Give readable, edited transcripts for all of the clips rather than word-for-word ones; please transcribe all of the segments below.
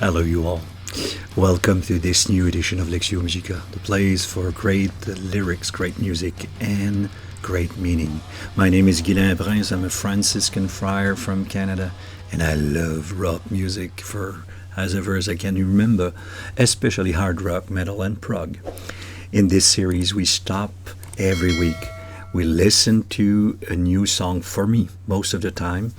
Hello, you all. Welcome to this new edition of Lectio Musica, the place for great lyrics, great music, and great meaning. My name is Guilain Brins. I'm a Franciscan friar from Canada, and I love rock music for as ever as I can remember, especially hard rock, metal, and prog. In this series, we stop every week. We listen to a new song for me most of the time,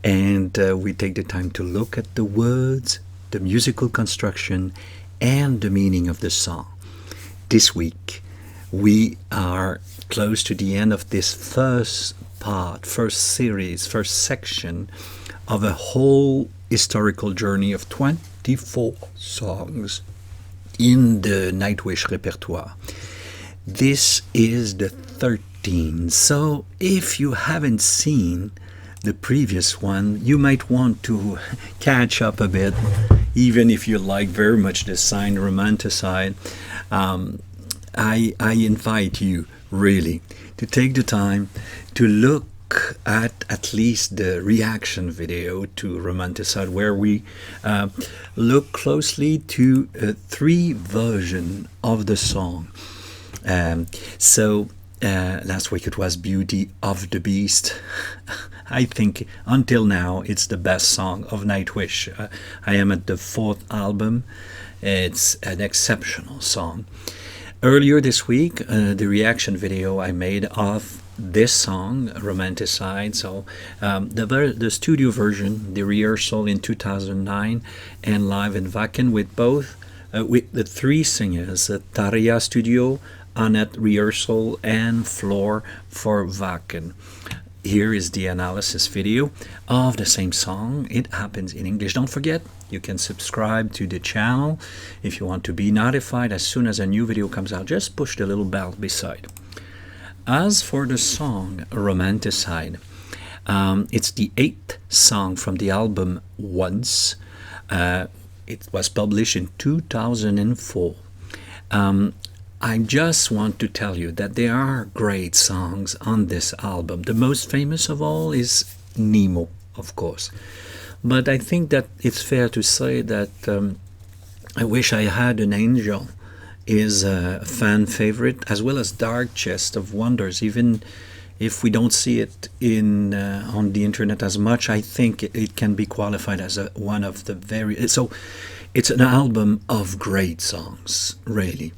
and we take the time to look at the words, the musical construction, and the meaning of the song. This week, we are close to the end of this first part, first series, first section of a whole historical journey of 24 songs in the Nightwish repertoire. This is the 13th, so if you haven't seen the previous one, you might want to catch up a bit, even if you like very much the sign Romanticide. I invite you really to take the time to look at least the reaction video to Romanticide, where we look closely to three versions of the song. Last week it was Beauty of the Beast. I think until now it's the best song of Nightwish. I am at the fourth album. It's an exceptional song. Earlier this week, the reaction video I made of this song, Romanticide, so the studio version, the rehearsal in 2009, and live in Wacken with both, with the three singers, Tarja Studio, Annette rehearsal, and Floor for Wacken. Here is the analysis video of the same song. It happens in English. Don't forget, you can subscribe to the channel if you want to be notified as soon as a new video comes out. Just push the little bell beside. As for the song Romanticide, it's the 8th song from the album Once. It was published in 2004. I just want to tell you that there are great songs on this album. The most famous of all is Nemo, of course. But I think that it's fair to say that I Wish I Had an Angel is a fan favorite, as well as Dark Chest of Wonders. Even if we don't see it on the internet as much, I think it can be qualified as one of the very... So it's an album of great songs, really.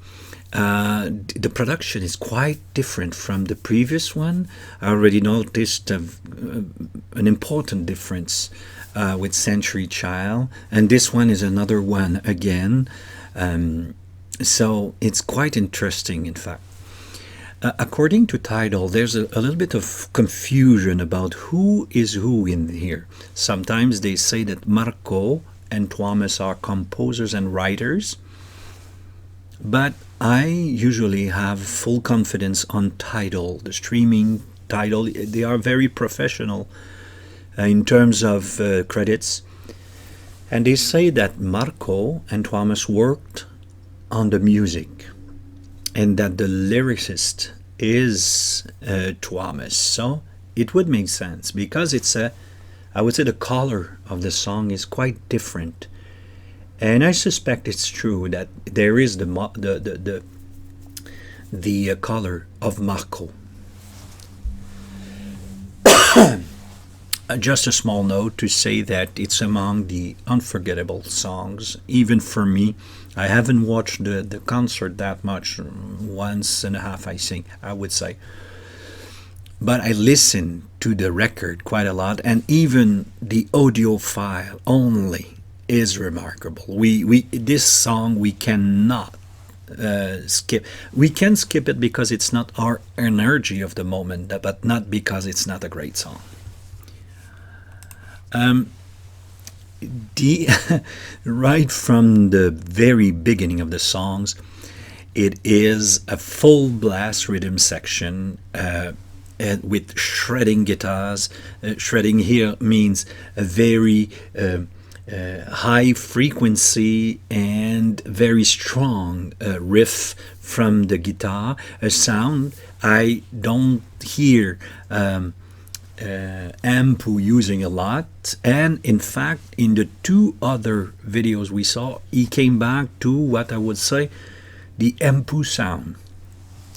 The production is quite different from the previous one. I already noticed an important difference with Century Child, and this one is another one again. So it's quite interesting, in fact. According to Tidal, there's a little bit of confusion about who is who in here. Sometimes they say that Marco and Thomas are composers and writers, but I usually have full confidence on Tidal, the streaming Tidal. They are very professional in terms of credits. And they say that Marco and Thomas worked on the music and that the lyricist is Thomas. So it would make sense because I would say the color of the song is quite different. And I suspect it's true that there is the color of Marco. Just a small note to say that it's among the unforgettable songs, even for me. I haven't watched the concert that much, once and a half, I would say. But I listened to the record quite a lot, and even the audio file only is remarkable. This song we cannot skip. We can skip it because it's not our energy of the moment, but not because it's not a great song. Right from the very beginning of the songs, it is a full blast rhythm section with shredding guitars. Shredding here means a very high frequency and very strong riff from the guitar, a sound I don't hear Ampu using a lot, and in fact in the two other videos we saw, he came back to what I would say the Ampu sound.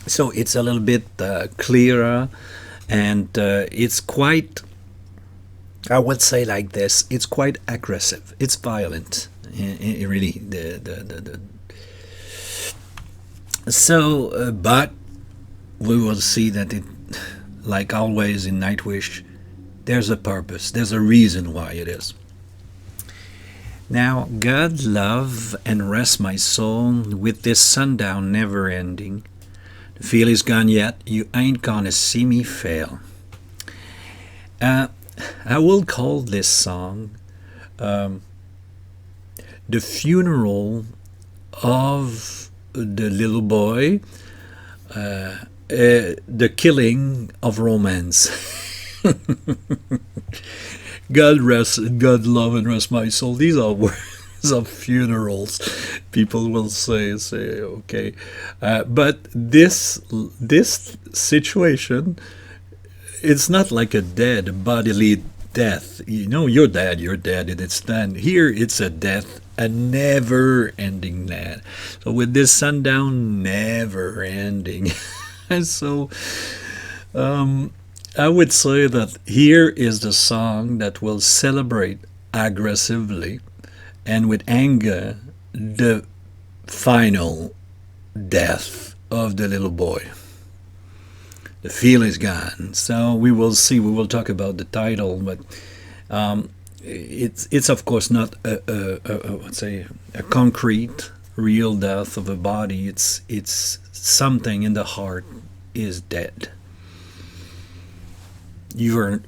So it's a little bit clearer, and it's quite, I would say like this, it's quite aggressive, it's violent, really. So but we will see that it, like always in Nightwish, there's a purpose, there's a reason why it is. Now, God love and rest my soul with this sundown never ending. The feel is gone yet, you ain't gonna see me fail. I will call this song the funeral of the little boy, the killing of romance. God love and rest my soul. These are words of funerals. People will say okay, but this situation, it's not like a dead bodily death. You know, you're dead, and it's done. Here, it's a death, a never-ending death. So with this sundown, never-ending. And so, I would say that here is the song that will celebrate aggressively and with anger the final death of the little boy. The feel is gone. So we will see. We will talk about the title, but it's of course not let's say a concrete, real death of a body. It's something in the heart is dead. You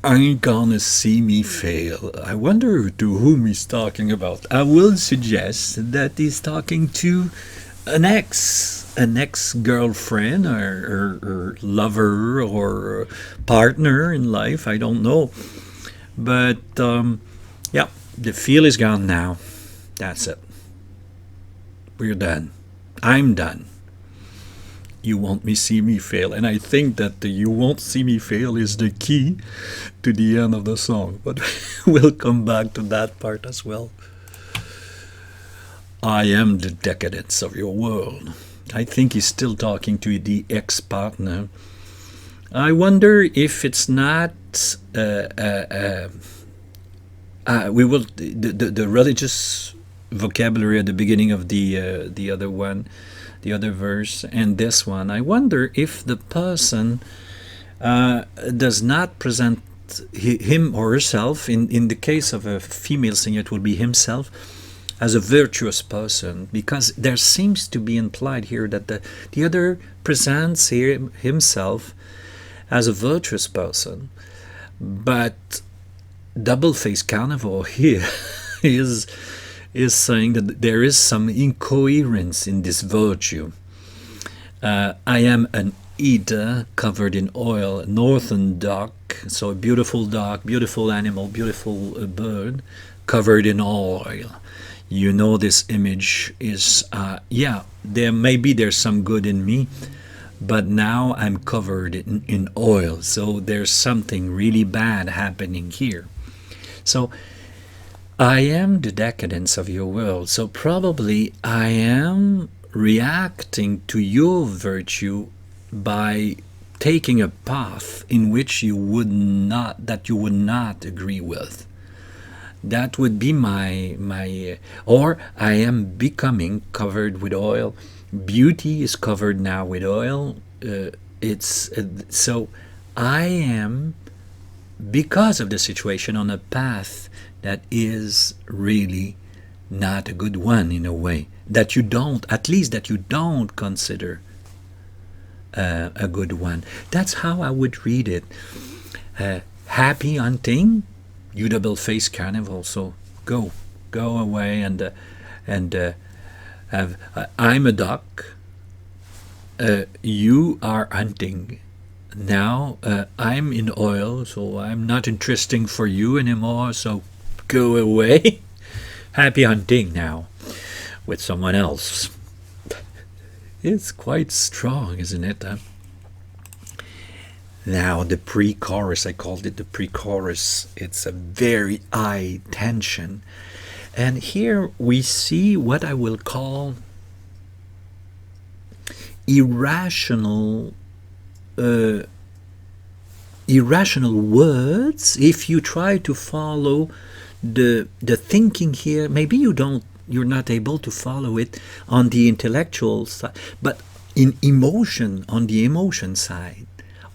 ain't gonna see me fail. I wonder to whom he's talking about. I will suggest that he's talking to an ex-girlfriend or lover or partner in life. I don't know, but yeah, the feel is gone now. That's it. We're done. I'm done. You won't see me fail, and I think that the "you won't see me fail" is the key to the end of the song. But we'll come back to that part as well. I am the decadence of your world. I think he's still talking to the ex-partner. I wonder if it's not we will the religious vocabulary at the beginning of the other one, the other verse, and this one. I wonder if the person does not present him or herself. In the case of a female singer, it will be himself, as a virtuous person, because there seems to be implied here that the other presents himself as a virtuous person, but Double Face Carnivore here is saying that there is some incoherence in this virtue. I am an eater covered in oil, northern duck, so a beautiful duck, beautiful animal, beautiful bird, covered in oil. You know, this image is, yeah, there's some good in me, but now I'm covered in oil. So there's something really bad happening here. So I am the decadence of your world. So probably I am reacting to your virtue by taking a path in which you would not agree with. That would be my or I am becoming covered with oil. Beauty is covered now with oil. So I am, because of the situation, on a path that is really not a good one, in a way that you don't consider a good one. That's how I would read it. Happy hunting, you Double Face Carnival. So go away and I'm a duck. You are hunting. Now I'm in oil, so I'm not interesting for you anymore. So go away. Happy hunting now with someone else. It's quite strong, isn't it? Now the pre-chorus, I called it the pre-chorus. It's a very high tension. And here we see what I will call irrational irrational words. If you try to follow the thinking here, maybe you're not able to follow it on the intellectual side, but in emotion, on the emotion side,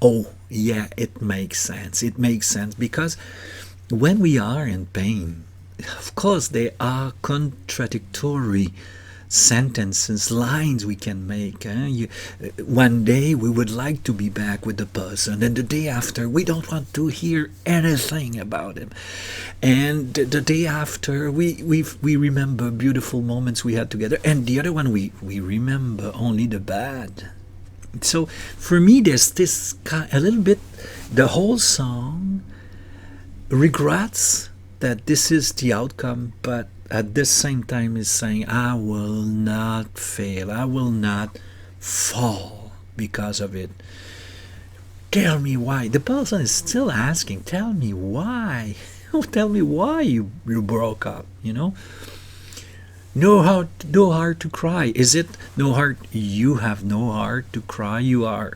oh yeah, it makes sense. It makes sense because when we are in pain, of course there are contradictory sentences, lines we can make. One day we would like to be back with the person, and the day after we don't want to hear anything about him. And the day after we remember beautiful moments we had together, and the other one we remember only the bad. So for me, there's this a little bit. The whole song regrets that this is the outcome, but at the same time is saying, I will not fail, I will not fall because of it. Tell me why. The person is still asking, tell me why. Tell me why you broke up, No heart to cry. Is it no heart? You have no heart to cry. You are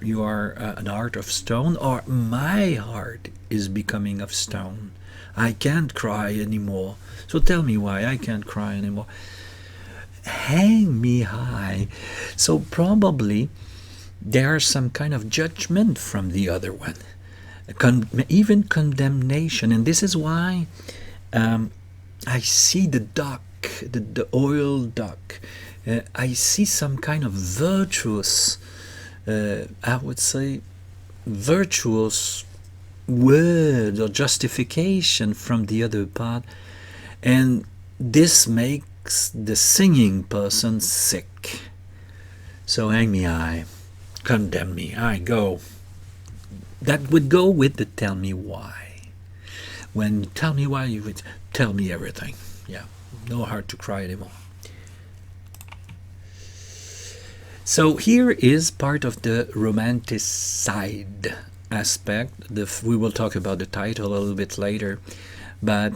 an heart of stone, or my heart is becoming of stone. I can't cry anymore. So tell me why I can't cry anymore. Hang me high. So probably there's some kind of judgment from the other one, even condemnation. And this is why I see the duck, the oil duck. I see some kind of virtuous, I would say, virtuous word or justification from the other part, and this makes the singing person sick. So hang me high, condemn me, I go. That would go with the tell me why. When you tell me why, you would tell me everything. Yeah, no heart to cry anymore. So here is part of the romanticide aspect. We will talk about the title a little bit later, but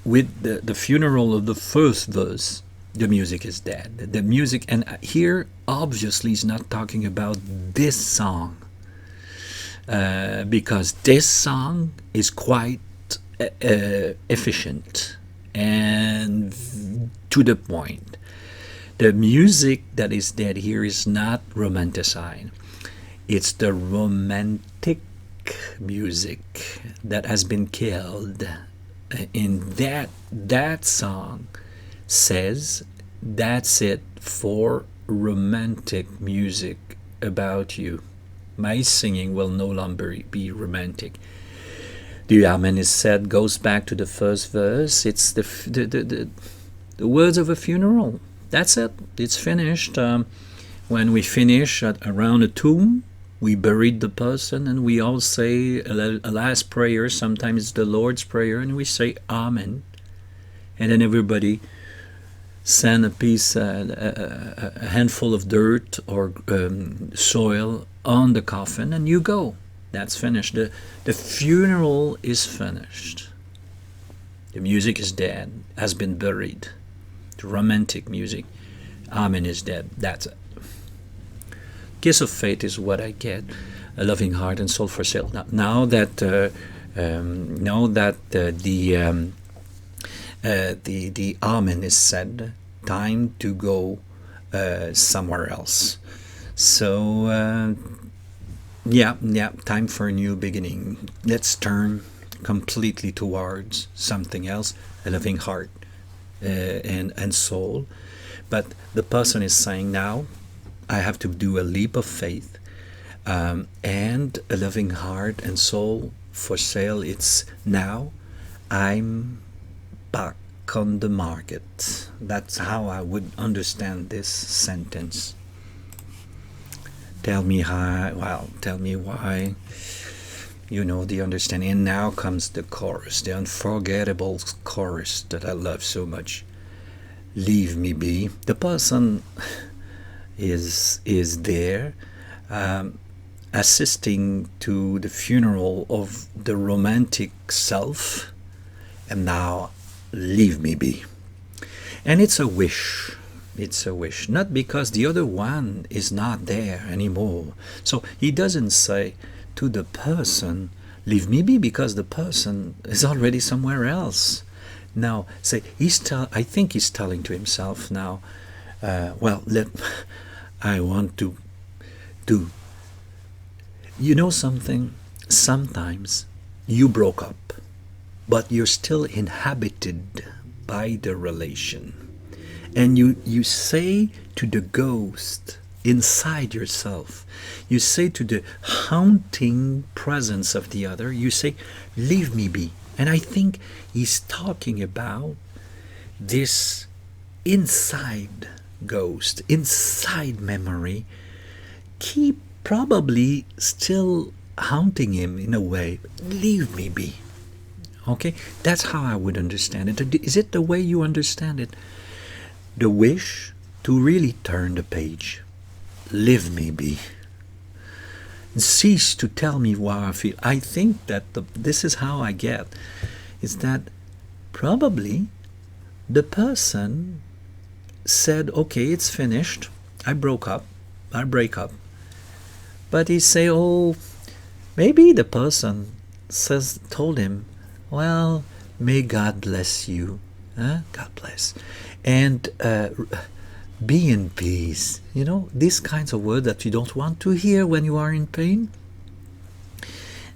with the funeral of the first verse, the music is dead. The music, and here obviously is not talking about this song, because this song is quite efficient and to the point. The music that is dead here is not romanticide. It's the romantic music that has been killed. In that song says that's it for romantic music about you. My singing will no longer be romantic. The Amen is said goes back to the first verse. It's the words of a funeral. That's it. It's finished. When we finish around a tomb, we buried the person, and we all say a last prayer. Sometimes it's the Lord's Prayer, and we say Amen. And then everybody send a piece, a handful of dirt or soil on the coffin, and you go. That's finished. The funeral is finished. The music is dead, has been buried. The romantic music, Amen, is dead. That's it. Kiss of Fate is what I get. A Loving Heart and Soul for Sale. Now that the Amen is said, time to go somewhere else. So time for a new beginning. Let's turn completely towards something else. A loving heart and soul. But the person is saying now, I have to do a leap of faith, and a loving heart and soul for sale. It's now I'm back on the market. That's how I would understand this sentence. Tell me how, well, tell me why. You know the understanding. And now comes the chorus, the unforgettable chorus that I love so much. Leave me be. The person is there. assisting to the funeral of the romantic self, and now leave me be. And it's a wish. It's a wish, not because the other one is not there anymore. So he doesn't say to the person, leave me be, because the person is already somewhere else. Now, say I think he's telling to himself now, well, I want to do. You know something? Sometimes you broke up, but you're still inhabited by the relation. And you say to the ghost inside yourself, you say to the haunting presence of the other, you say, leave me be. And I think he's talking about this inside ghost, inside memory, keep probably still haunting him in a way. Leave me be. Okay, that's how I would understand it. Is it the way you understand it? The wish to really turn the page. Leave me be. Cease to tell me how I feel. I think that this is how I get, is that probably the person said, okay, it's finished. I break up. But he say, oh, maybe the person told him, well, may God bless you. God bless. And be in peace. You know, these kinds of words that you don't want to hear when you are in pain.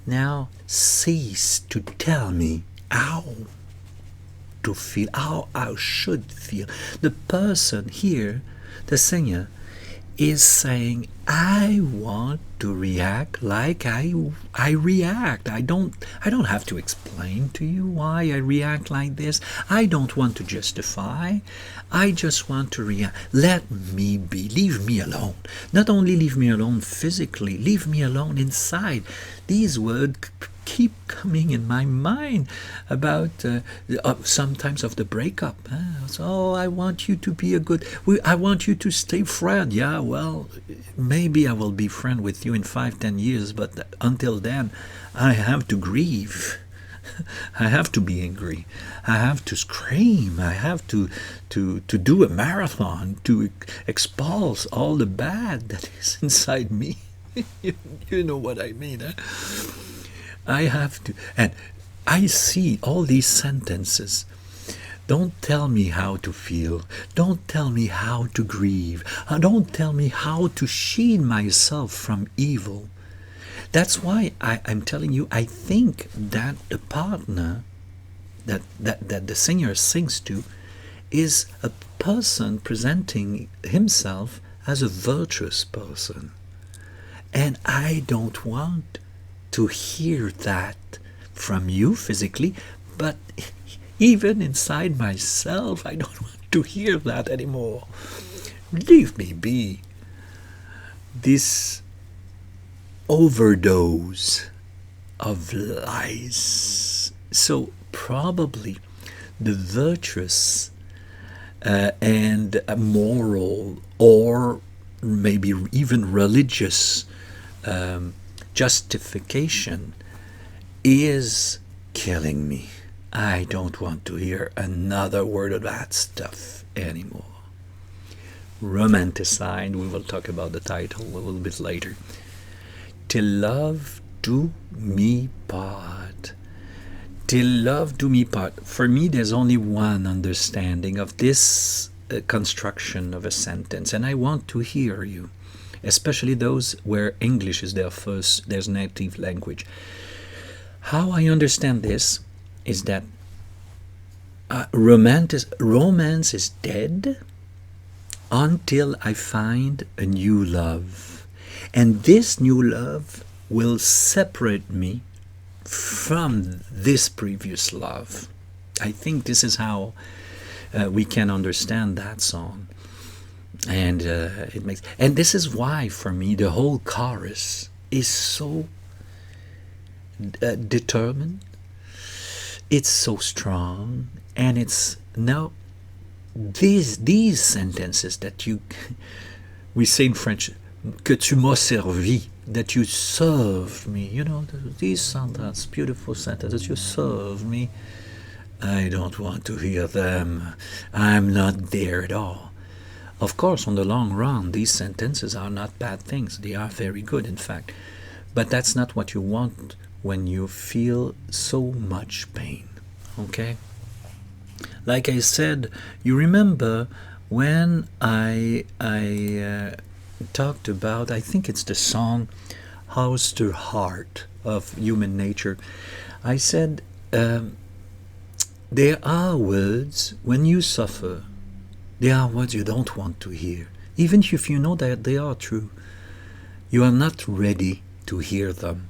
Now, cease to tell me how to feel, how I should feel. The person here, the singer, is saying, I want to react like I react. I don't have to explain to you why I react like this. I don't want to justify. I just want to react. Let me be. Leave me alone. Not only leave me alone physically, leave me alone inside. These words keep coming in my mind about sometimes of the breakup. So I want you to be I want you to stay friend. Yeah, well, maybe I will be friend with you in 5-10 years, but until then I have to grieve. I have to be angry. I have to scream. I have to do a marathon to expulse all the bad that is inside me. You know what I mean, eh? I have to, and I see all these sentences. Don't tell me how to feel. Don't tell me how to grieve. Don't tell me how to shield myself from evil. That's why I'm telling you, I think that the partner that the singer sings to is a person presenting himself as a virtuous person. And I don't want to hear that from you physically, but even inside myself, I don't want to hear that anymore. Leave me be. This overdose of lies. So probably the virtuous and moral, or maybe even religious justification is killing me. I don't want to hear another word of that stuff anymore. Romanticide, we will talk about the title a little bit later. Till love do me part. Till love do me part. For me, there's only one understanding of this construction of a sentence, and I want to hear you, especially those where English is their native language. How I understand this is that romance is dead until I find a new love. And this new love will separate me from this previous love. I think this is how we can understand that song. And and this is why, for me, the whole chorus is so determined. It's so strong, and it's now these sentences that we say in French, que tu m'as servi. that you served me. You know, these sentences, beautiful sentences, you served me. I don't want to hear them. I'm not there at all. Of course, on the long run, these sentences are not bad things. They are very good, in fact. But that's not what you want when you feel so much pain. Okay? Like I said, you remember when I talked about, I think it's the song House to Heart of Human Nature. I said, there are words when you suffer, there are words you don't want to hear, even if you know that they are true. You are not ready to hear them.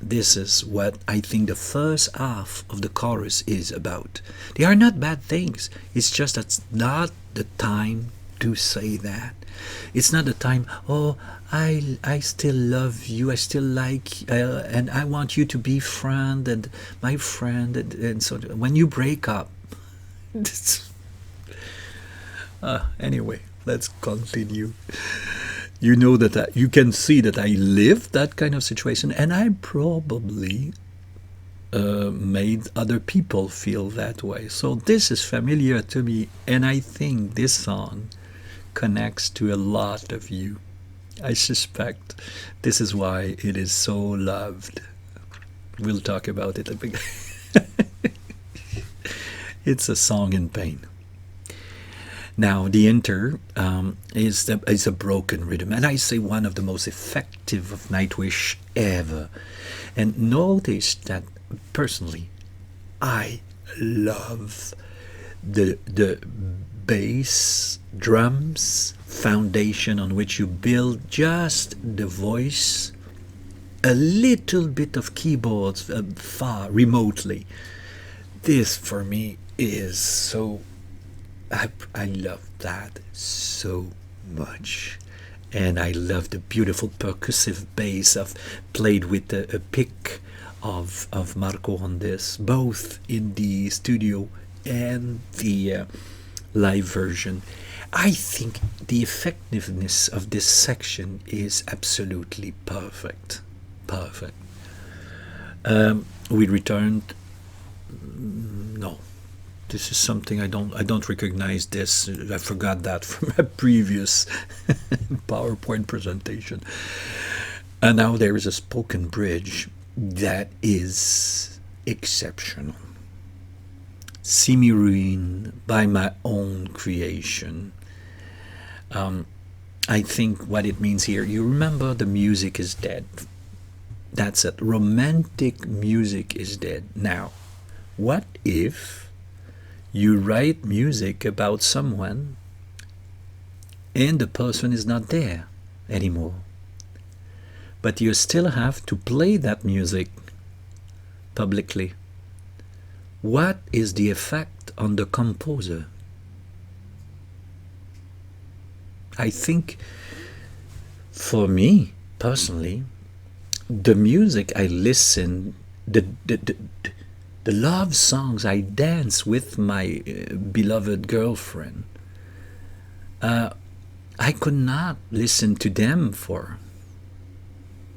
This is what I think the first half of the chorus is about. They are not bad things. It's just that's not the time to say that. It's not the time, oh, I still love you, I still like, and I want you to be friend and my friend, and so when you break up. Anyway, let's continue. You know that you can see that I lived that kind of situation, and I probably made other people feel that way. So this is familiar to me, and I think this song connects to a lot of you. I suspect this is why it is so loved. We'll talk about it a bit. It's a song in pain. Now, the enter is a broken rhythm, and I say one of the most effective of Nightwish ever. And notice that personally, I love the bass, drums, foundation on which you build just the voice, a little bit of keyboards far remotely. This for me is so. I love that so much, and I love the beautiful percussive bass of played with a pick of Marco on this, both in the studio and the live version. I think the effectiveness of this section is absolutely perfect. Perfect. We returned. No, this is something I don't recognize this. I forgot that from a previous PowerPoint presentation. And now there is a spoken bridge that is exceptional. See Me Ruin by my own creation. I think what it means here, you remember the music is dead. That's it. Romantic music is dead. Now, what if you write music about someone and the person is not there anymore? But you still have to play that music publicly. What is the effect on the composer? I think, for me personally, the music I listen, the love songs I dance with my beloved girlfriend, I could not listen to them for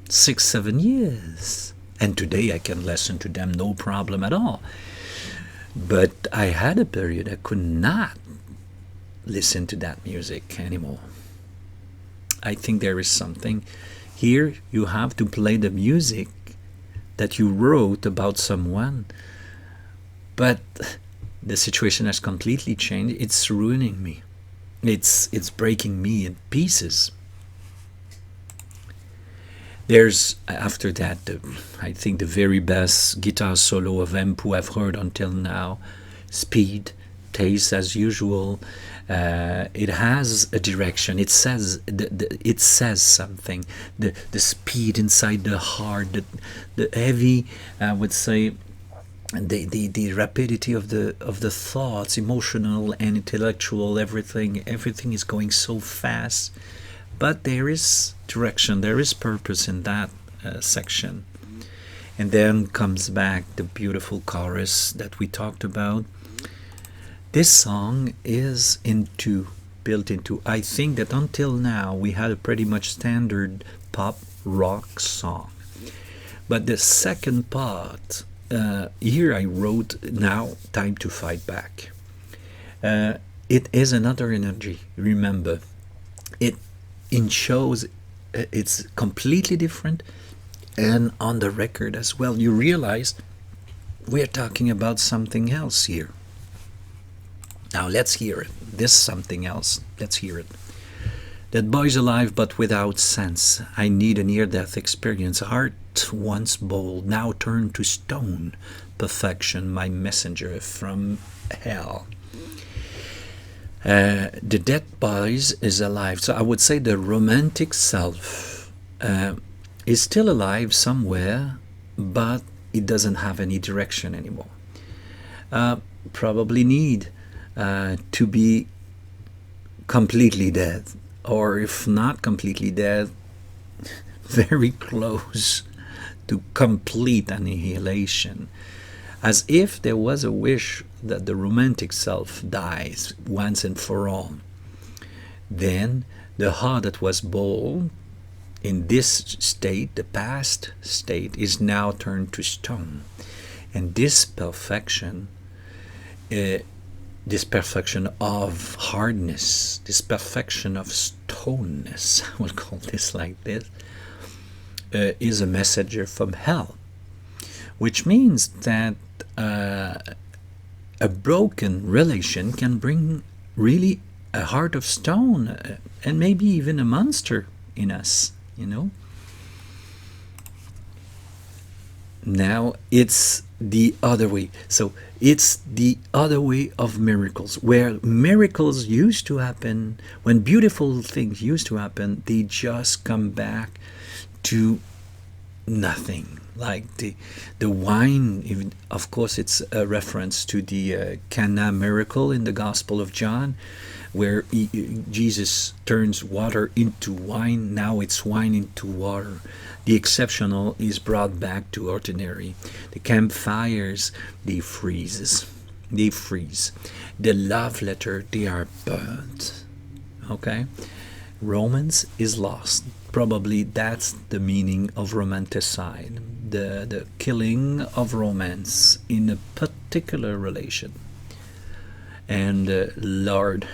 6-7 years, and today I can listen to them no problem at all. But I had a period I could not listen to that music anymore. I think there is something here. You have to play the music that you wrote about someone, but the situation has completely changed. It's ruining me. It's breaking me in pieces. There's, after that, I think the very best guitar solo of Empu I've heard until now. Speed, taste as usual. It has a direction. It says it says something. The speed inside the heart, the heavy, I would say, the rapidity of the thoughts, emotional and intellectual. Everything is going so fast. But there is direction, there is purpose in that section. And then comes back the beautiful chorus that we talked about. This song is built into, I think that until now we had a pretty much standard pop rock song. But the second part, here I wrote, now time to fight back. It is another energy. Remember, it shows it's completely different, and on the record as well. You realize we're talking about something else here. Now let's hear it. This something else. Let's hear it. That boy's alive but without sense. I need a near-death experience. Heart once bold, now turned to stone. Perfection, my messenger from hell. The dead boys is alive. So I would say the romantic self is still alive somewhere, but it doesn't have any direction anymore. Probably need to be completely dead, or if not completely dead, very close to complete annihilation, as if there was a wish that the romantic self dies once and for all. Then the heart that was bold in this state, the past state, is now turned to stone. And this perfection of hardness, this perfection of stoneness, I will call this like this, is a messenger from hell, which means that a broken relation can bring really a heart of stone, and maybe even a monster in us, you know. Now it's the other way. So it's the other way of miracles, where miracles used to happen, when beautiful things used to happen, they just come back to nothing. Like the wine, even, of course, it's a reference to the Cana miracle in the Gospel of John, where Jesus turns water into wine. Now it's wine into water. The exceptional is brought back to ordinary. The campfires, they freeze. The love letter, they are burnt. Okay? Romance is lost. Probably that's the meaning of romanticide. The killing of romance in a particular relation. And Lord,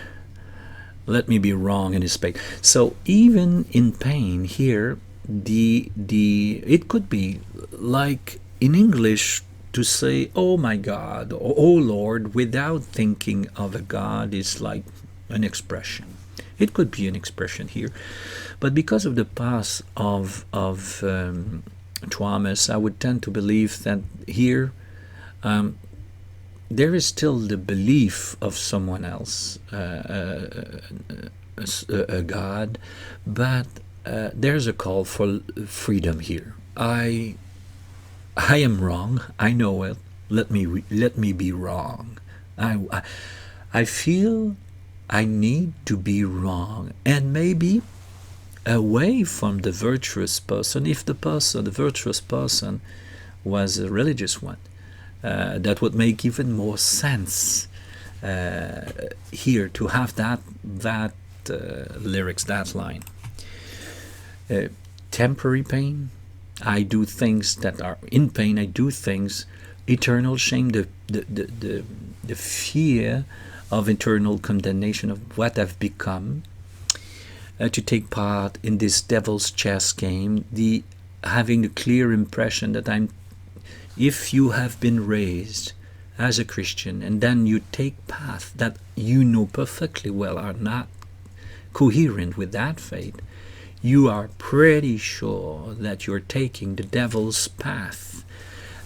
let me be wrong in this space. So even in pain here, it could be like in English to say, oh my God, or oh Lord, without thinking of a God, is like an expression. It could be an expression here, but because of the past of Thomas, I would tend to believe that here there is still the belief of someone else, a God, but there's a call for freedom here. I am wrong. I know it. Let me be wrong. I feel I need to be wrong, and maybe away from the virtuous person. If the virtuous person, was a religious one, that would make even more sense here to have that lyrics, that line. Temporary pain. I do things that are in pain. I do things. Eternal shame. The fear of eternal condemnation of what I've become. To take part in this devil's chess game. Having the clear impression that if you have been raised as a Christian, and then you take paths that you know perfectly well are not coherent with that faith, you are pretty sure that you're taking the devil's path,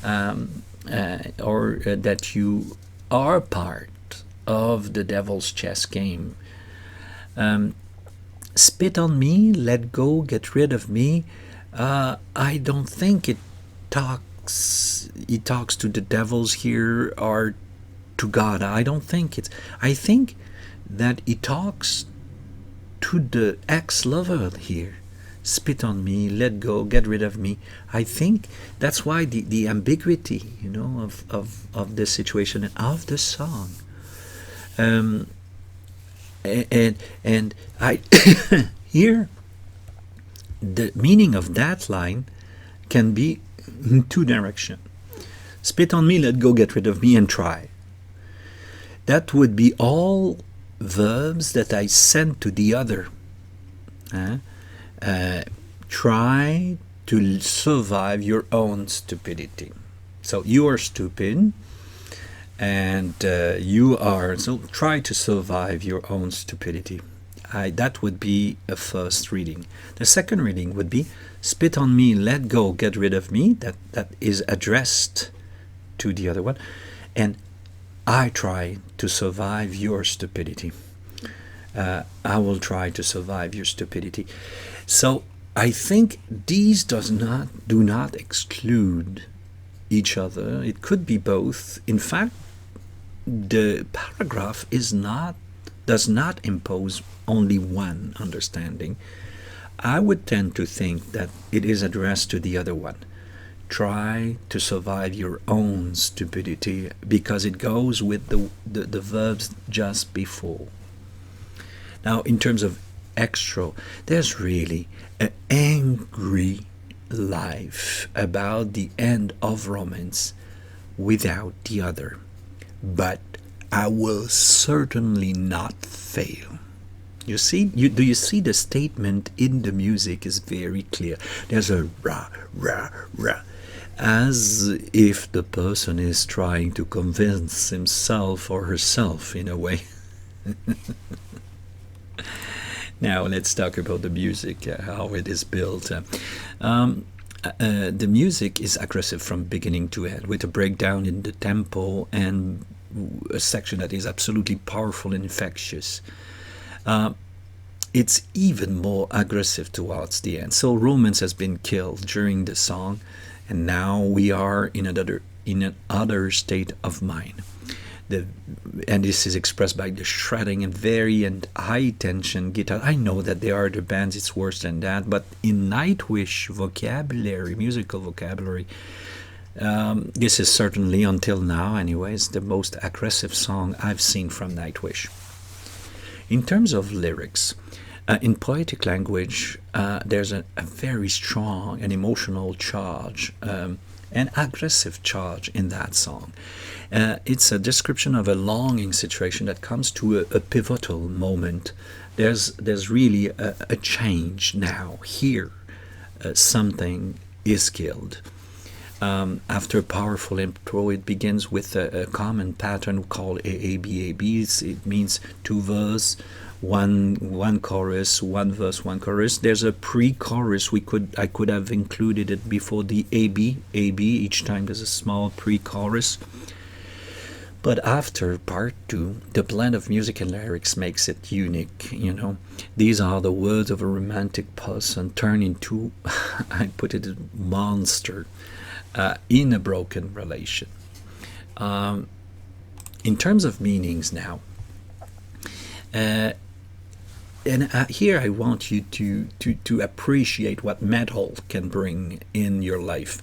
or that you are part of the devil's chess game. Spit on me, let go, get rid of me. I don't think he talks to the devils here or to God. I don't think I think that he talks to the ex-lover here. Spit on me, let go, get rid of me. I think that's why the ambiguity, of the situation and of the song. And I here the meaning of that line can be in two directions. Spit on me, let go, get rid of me, and try. That would be all verbs that I send to the other. Try to survive your own stupidity. So you are stupid, and so try to survive your own stupidity. That would be a first reading. The second reading would be spit on me, let go, get rid of me. That is addressed to the other one. And I try to survive your stupidity. I will try to survive your stupidity. So I think these do not exclude each other. It could be both. In fact, the paragraph does not impose only one understanding. I would tend to think that it is addressed to the other one. Try to survive your own stupidity, because it goes with the verbs just before. Now, in terms of extra, there's really an angry life about the end of romance without the other. But I will certainly not fail. You see, do you see the statement in the music is very clear. There's a rah, rah, rah, as if the person is trying to convince himself or herself in a way. Now let's talk about the music, how it is built. The music is aggressive from beginning to end, with a breakdown in the tempo and a section that is absolutely powerful and infectious. It's even more aggressive towards the end. So romance has been killed during the song, and now we are in another state of mind. And this is expressed by the shredding and high tension guitar. I know that there are other bands it's worse than that, but in Nightwish vocabulary, musical vocabulary, this is certainly, until now anyways, the most aggressive song I've seen from Nightwish. In terms of lyrics, in poetic language, there's a very strong and emotional charge, an aggressive charge in that song. It's a description of a longing situation that comes to a pivotal moment. There's really a change now. Here, something is killed. After a powerful intro, it begins with a common pattern called AABAB. It means two verse, one chorus, one verse, one chorus. There's a pre-chorus. I could have included it before the AB. Each time there's a small pre-chorus. But after part two, the blend of music and lyrics makes it unique. These are the words of a romantic person turned into, I put it, a monster in a broken relation. In terms of meanings now, and here I want you to appreciate what metal can bring in your life.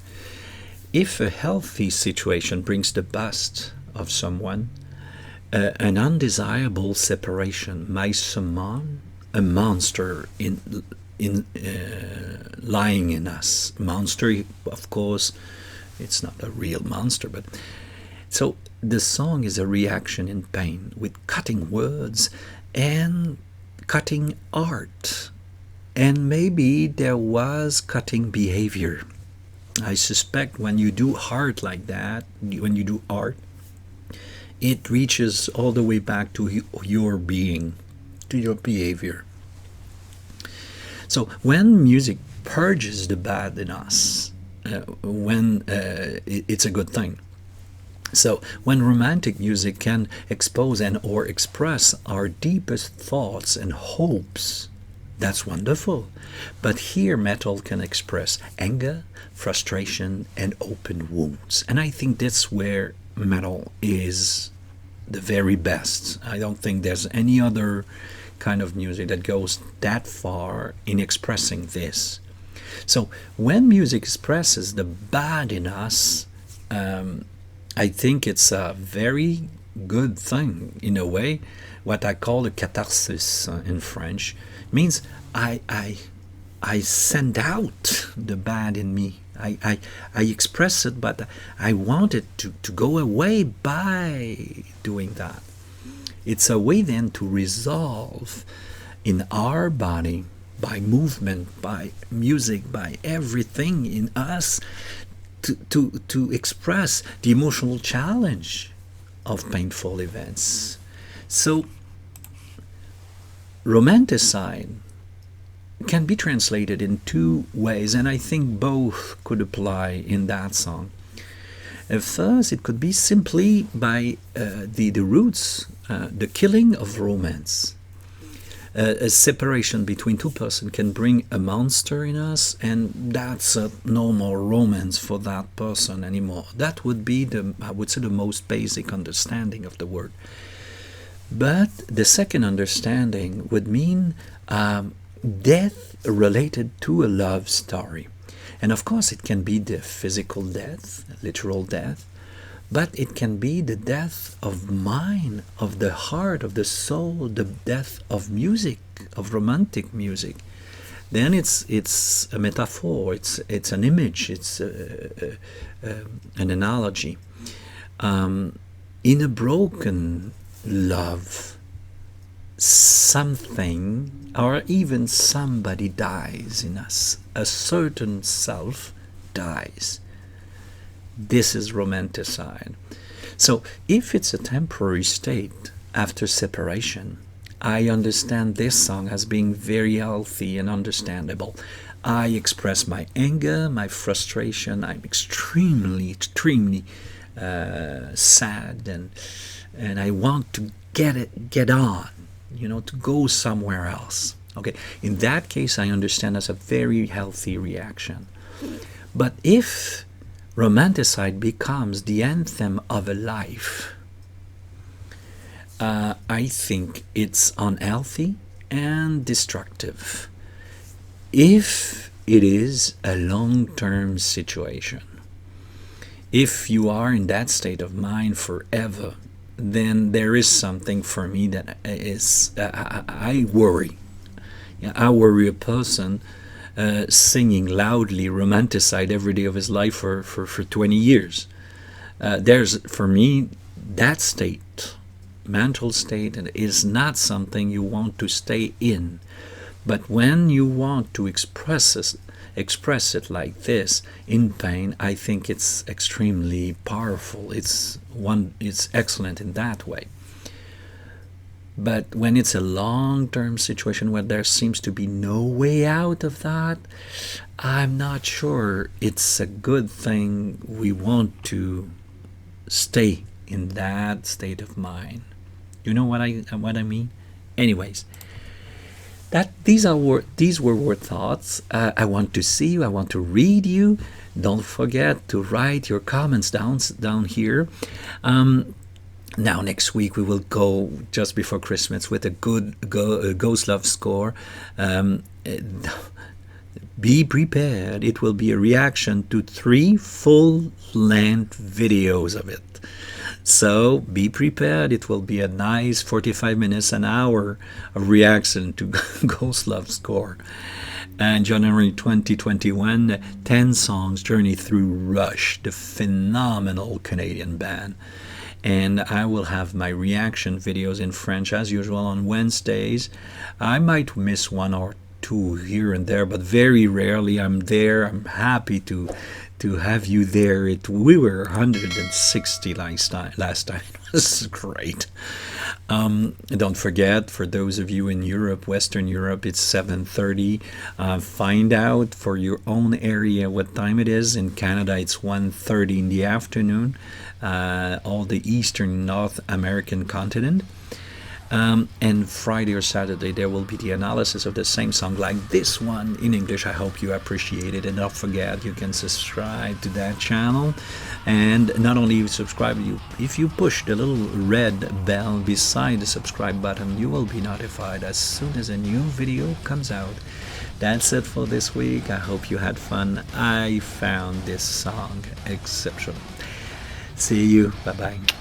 If a healthy situation brings the best of someone, an undesirable separation might summon a monster lying in us. Monster, of course, it's not a real monster, but so the song is a reaction in pain with cutting words and cutting art, and maybe there was cutting behavior. I suspect when you do art like that, when you do art, it reaches all the way back to your being, to your behavior. So when music purges the bad in us, it's a good thing. So when romantic music can expose and or express our deepest thoughts and hopes, that's wonderful. But here metal can express anger, frustration, and open wounds. And I think that's where metal is the very best. I don't think there's any other kind of music that goes that far in expressing this. So when music expresses the bad in us, I think it's a very good thing in a way. What I call a catharsis in French means I I send out the bad in me. I express it, but I want it to go away by doing that. It's a way then to resolve in our body, by movement, by music, by everything in us, to express the emotional challenge of painful events. So, romanticide can be translated in two ways, and I think both could apply in that song. At first, it could be simply by the roots, the killing of romance. A separation between two persons can bring a monster in us, and that's no more romance for that person anymore. That would be I would say, the most basic understanding of the word. But the second understanding would mean death related to a love story. And of course, it can be the physical death, literal death, but it can be the death of mind, of the heart, of the soul, the death of music, of romantic music. Then it's a metaphor, it's an image, it's an analogy. In a broken love, something or even somebody dies in us. A certain self dies. This is romanticide. So if it's a temporary state after separation, I understand this song as being very healthy and understandable. I express my anger, my frustration. I'm extremely sad, and I want to get on, to go somewhere else. Okay, in that case, I understand as a very healthy reaction. But if romanticide becomes the anthem of a life, I think it's unhealthy and destructive. If it is a long-term situation, if you are in that state of mind forever, then there is something for me that is, I worry. I worry a person singing loudly romanticide every day of his life for 20 years. There's, for me, that state, mental state, is not something you want to stay in. But when you want to express it like this in pain, I think it's extremely powerful. It's excellent in that way. But when it's a long-term situation where there seems to be no way out of that, I'm not sure it's a good thing. We want to stay in that state of mind. You know what I mean? Anyways, these were word thoughts. I want to see you. I want to read you. Don't forget to write your comments down here. Now, next week we will go just before Christmas with a good Ghost Love score. Be prepared. It will be a reaction to 3 full-length videos of it. So be prepared. It will be a nice 45 minutes, an hour of reaction to Ghost Love score. And January 2021, 10 songs journey through Rush, the phenomenal Canadian band. And I will have my reaction videos in French as usual on Wednesdays. I might miss 1 or 2 here and there, but very rarely I'm there. I'm happy to have you there. We were 160 last time. It was great. Don't forget, for those of you in Europe, Western Europe, it's 7:30. Find out for your own area what time it is. In Canada, it's 1:30 in the afternoon. All the Eastern North American continent. And Friday or Saturday there will be the analysis of the same song like this one in English. I hope you appreciate it, and don't forget you can subscribe to that channel. And not only you subscribe, if you push the little red bell beside the subscribe button, you will be notified as soon as a new video comes out. That's it for this week. I hope you had fun. I found this song exceptional. See you. Bye bye.